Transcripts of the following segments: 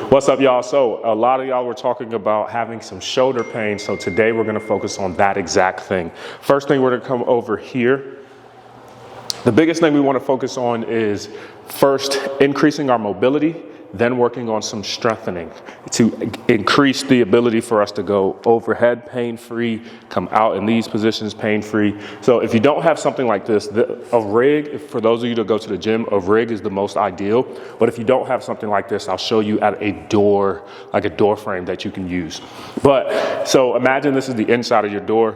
What's up, y'all? So a lot of y'all were talking about having some shoulder pain. So today we're gonna focus on that exact thing. First thing, we're gonna come over here. The biggest thing we wanna focus on is first increasing our mobility, then working on some strengthening to increase the ability for us to go overhead pain-free, come out in these positions pain-free. So if you don't have something like this, a rig, for those of you that go to the gym, a rig is the most ideal. But if you don't have something like this, I'll show you at a door, like a door frame that you can use. But so imagine this is the inside of your door.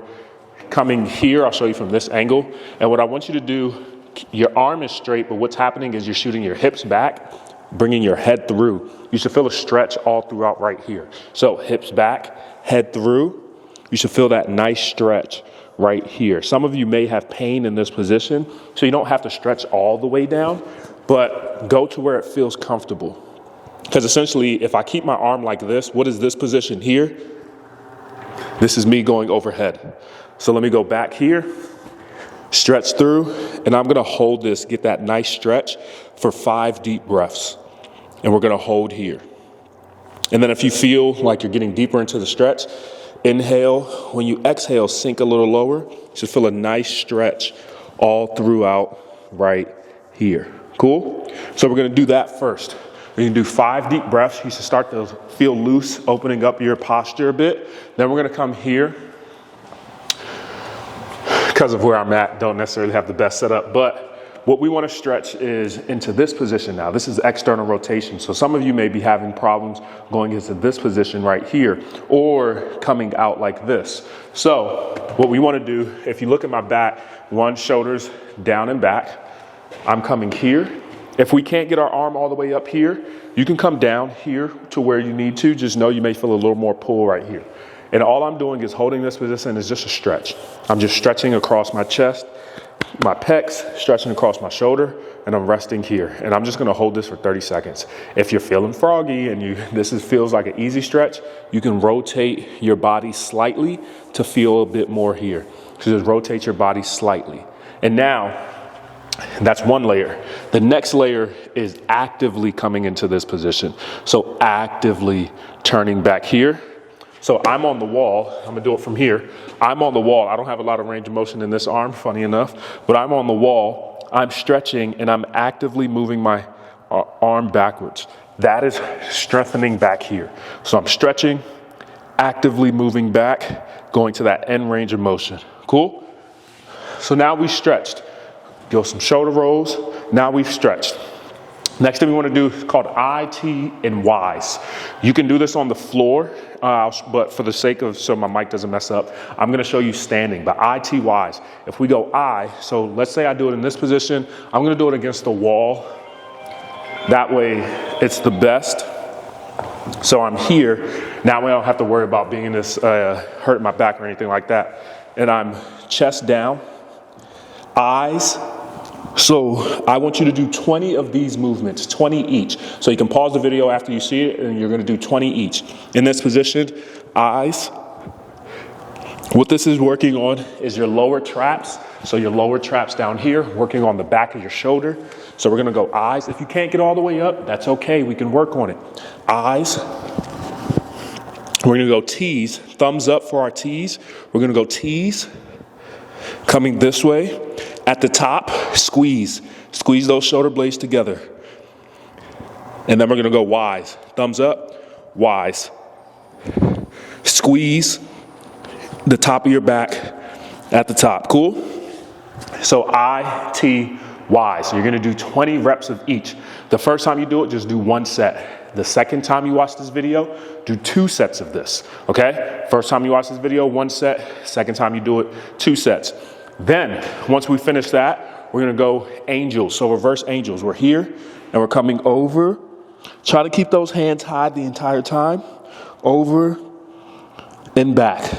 Coming here, I'll show you from this angle. And what I want you to do, your arm is straight, but what's happening is you're shooting your hips back, bringing your head through. You should feel a stretch all throughout right here. So hips back, head through. You should feel that nice stretch right here. Some of you may have pain in this position, so you don't have to stretch all the way down, but go to where it feels comfortable. Because essentially, if I keep my arm like this, what is this position here? This is me going overhead. So let me go back here, stretch through, and I'm gonna hold this, get that nice stretch for 5 deep breaths. And we're gonna hold here. And then if you feel like you're getting deeper into the stretch, inhale. When you exhale, sink a little lower. You should feel a nice stretch all throughout right here. Cool? So we're gonna do that first. We're gonna do 5 deep breaths. You should start to feel loose, opening up your posture a bit. Then we're gonna come here. Because of where I'm at, don't necessarily have the best setup, but what we want to stretch is into this position now. This is external rotation. So some of you may be having problems going into this position right here or coming out like this. So what we want to do, if you look at my back, one, shoulders down and back. I'm coming here. If we can't get our arm all the way up here, you can come down here to where you need to. Just know you may feel a little more pull right here. And all I'm doing is holding this position is just a stretch. I'm just stretching across my chest, my pecs, stretching across my shoulder, and I'm resting here. And I'm just gonna hold this for 30 seconds. If you're feeling froggy and feels like an easy stretch, you can rotate your body slightly to feel a bit more here. So just rotate your body slightly. And now, that's one layer. The next layer is actively coming into this position. So actively turning back here. So I'm on the wall. I'm gonna do it from here. I'm on the wall. I don't have a lot of range of motion in this arm, funny enough, but I'm on the wall. I'm stretching and I'm actively moving my arm backwards. That is strengthening back here. So I'm stretching, actively moving back, going to that end range of motion. Cool? So now we stretched. Go some shoulder rolls. Now we've stretched. Next thing we want to do is called IT and Ys. You can do this on the floor, but for the sake of, so my mic doesn't mess up, I'm going to show you standing, but IT, Ys. If we go I, so let's say I do it in this position, I'm going to do it against the wall. That way it's the best. So I'm here. Now I don't have to worry about being in this, hurting my back or anything like that. And I'm chest down, eyes. So I want you to do 20 of these movements, 20 each. So you can pause the video after you see it and you're gonna do 20 each. In this position, eyes. What this is working on is your lower traps. So your lower traps down here, working on the back of your shoulder. So we're gonna go eyes. If you can't get all the way up, that's okay, we can work on it. Eyes. We're gonna go T's, thumbs up for our T's. We're gonna go T's, coming this way. At the top, squeeze. Squeeze those shoulder blades together. And then we're gonna go Ys. Thumbs up, Ys. Squeeze the top of your back at the top. Cool? So I, T, Y. So you're gonna do 20 reps of each. The first time you do it, just do 1 set. The second time you watch this video, do 2 sets of this, okay? First time you watch this video, 1 set. Second time you do it, 2 sets. Then, once we finish that, we're gonna go angels. So reverse angels. We're here and we're coming over. Try to keep those hands high the entire time. Over and back.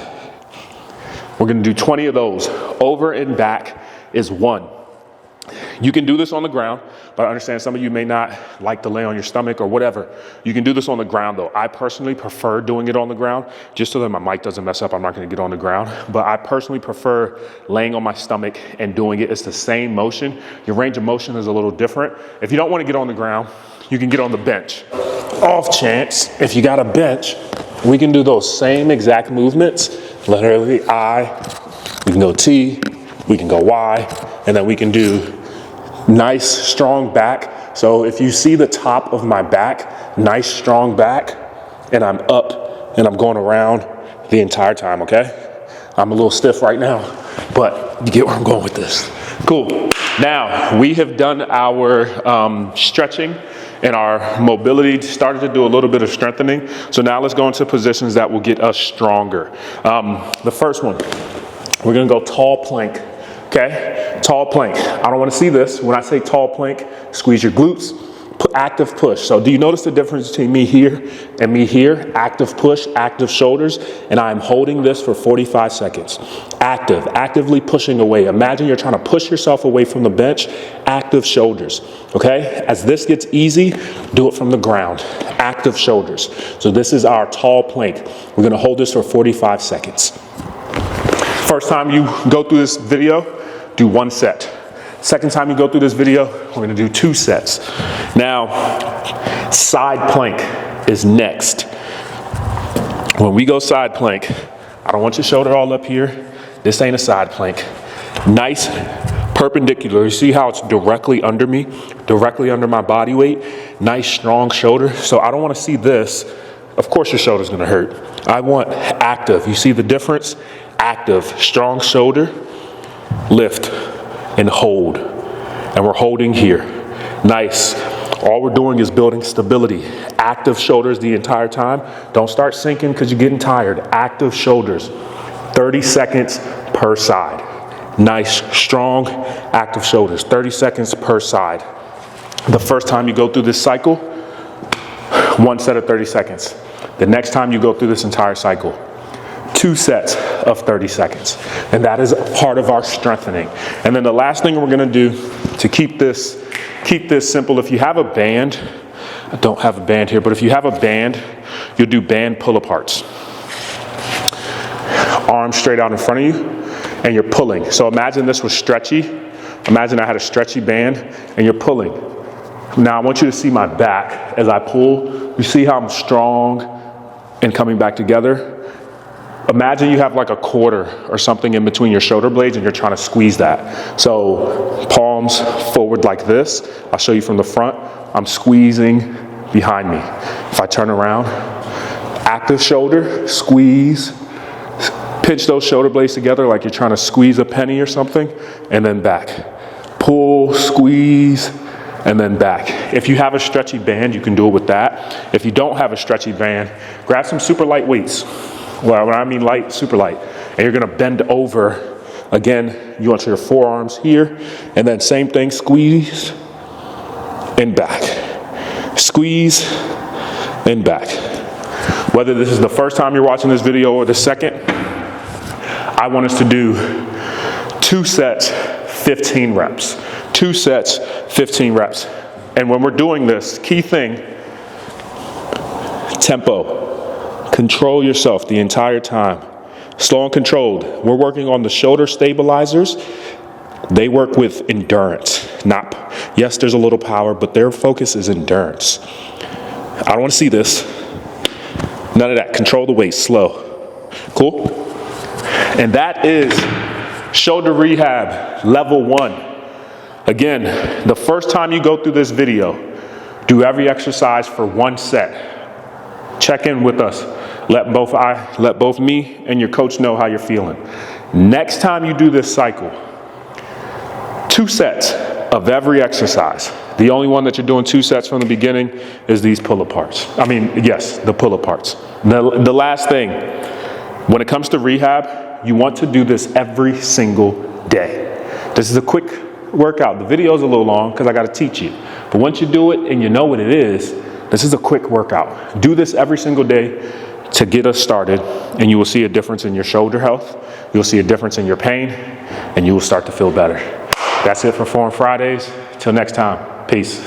We're gonna do 20 of those. Over and back is 1. You can do this on the ground, but I understand some of you may not like to lay on your stomach or whatever. You can do this on the ground though. I personally prefer doing it on the ground just so that my mic doesn't mess up. I'm not gonna get on the ground, but I personally prefer laying on my stomach and doing it. It's the same motion. Your range of motion is a little different. If you don't wanna get on the ground, you can get on the bench. off chance, if you got a bench, we can do those same exact movements. Literally I, we can go T, we can go Y, and then we can do nice strong back. So if you see the top of my back, nice strong back, and I'm up and I'm going around the entire time, okay? I'm a little stiff right now, but you get where I'm going with this. Cool. Now, we have done our stretching and our mobility, started to do a little bit of strengthening. So now let's go into positions that will get us stronger. The first one, we're gonna go tall plank, okay? Tall plank. I don't wanna see this. When I say tall plank, squeeze your glutes, active push. So do you notice the difference between me here and me here? Active push, active shoulders, and I'm holding this for 45 seconds. Actively pushing away. Imagine you're trying to push yourself away from the bench. Active shoulders, okay? As this gets easy, do it from the ground. Active shoulders. So this is our tall plank. We're gonna hold this for 45 seconds. First time you go through this video, do 1 set. Second time you go through this video, we're gonna do 2 sets. Now, side plank is next. When we go side plank, I don't want your shoulder all up here. This ain't a side plank. Nice perpendicular. You see how it's directly under me, directly under my body weight? Nice strong shoulder. So I don't wanna see this. Of course your shoulder's gonna hurt. I want active. You see the difference? Active, strong shoulder, lift and hold. And we're holding here. Nice. All we're doing is building stability. Active shoulders the entire time. Don't start sinking because you're getting tired. Active shoulders. 30 seconds per side. Nice, strong, active shoulders. 30 seconds per side. The first time you go through this cycle, 1 set of 30 seconds. The next time you go through this entire cycle, 2 sets of 30 seconds. And that is a part of our strengthening. And then the last thing we're gonna do to keep this simple, if you have a band, I don't have a band here, but if you have a band, you'll do band pull-aparts. Arms straight out in front of you, and you're pulling. So imagine this was stretchy. Imagine I had a stretchy band, and you're pulling. Now I want you to see my back as I pull. You see how I'm strong and coming back together? Imagine you have like a quarter or something in between your shoulder blades and you're trying to squeeze that. So palms forward like this. I'll show you from the front. I'm squeezing behind me. If I turn around, active shoulder, squeeze, pinch those shoulder blades together like you're trying to squeeze a penny or something, and then back. Pull, squeeze, and then back. If you have a stretchy band, you can do it with that. If you don't have a stretchy band, grab some super light weights. Well, when I mean light, super light. And you're gonna bend over. Again, you want your forearms here, and then same thing, squeeze and back. Squeeze and back. Whether this is the first time you're watching this video or the second, I want us to do 2 sets, 15 reps. 2 sets, 15 reps. And when we're doing this, key thing, tempo. Control yourself the entire time. Slow and controlled. We're working on the shoulder stabilizers. They work with endurance. Yes, there's a little power, but their focus is endurance. I don't want to see this. None of that. Control the weight, slow. Cool? And that is shoulder rehab, level 1. Again, the first time you go through this video, do every exercise for 1 set. Check in with us. Let both me and your coach know how you're feeling. Next time you do this cycle, 2 sets of every exercise. The only one that you're doing 2 sets from the beginning is these pull-aparts. The pull-aparts. The last thing, when it comes to rehab, you want to do this every single day. This is a quick workout. The video is a little long because I got to teach you. But once you do it and you know what it is, this is a quick workout. Do this every single day to get us started, and you will see a difference in your shoulder health. You'll see a difference in your pain, and you will start to feel better. That's it for Forum Fridays. Till next time, peace.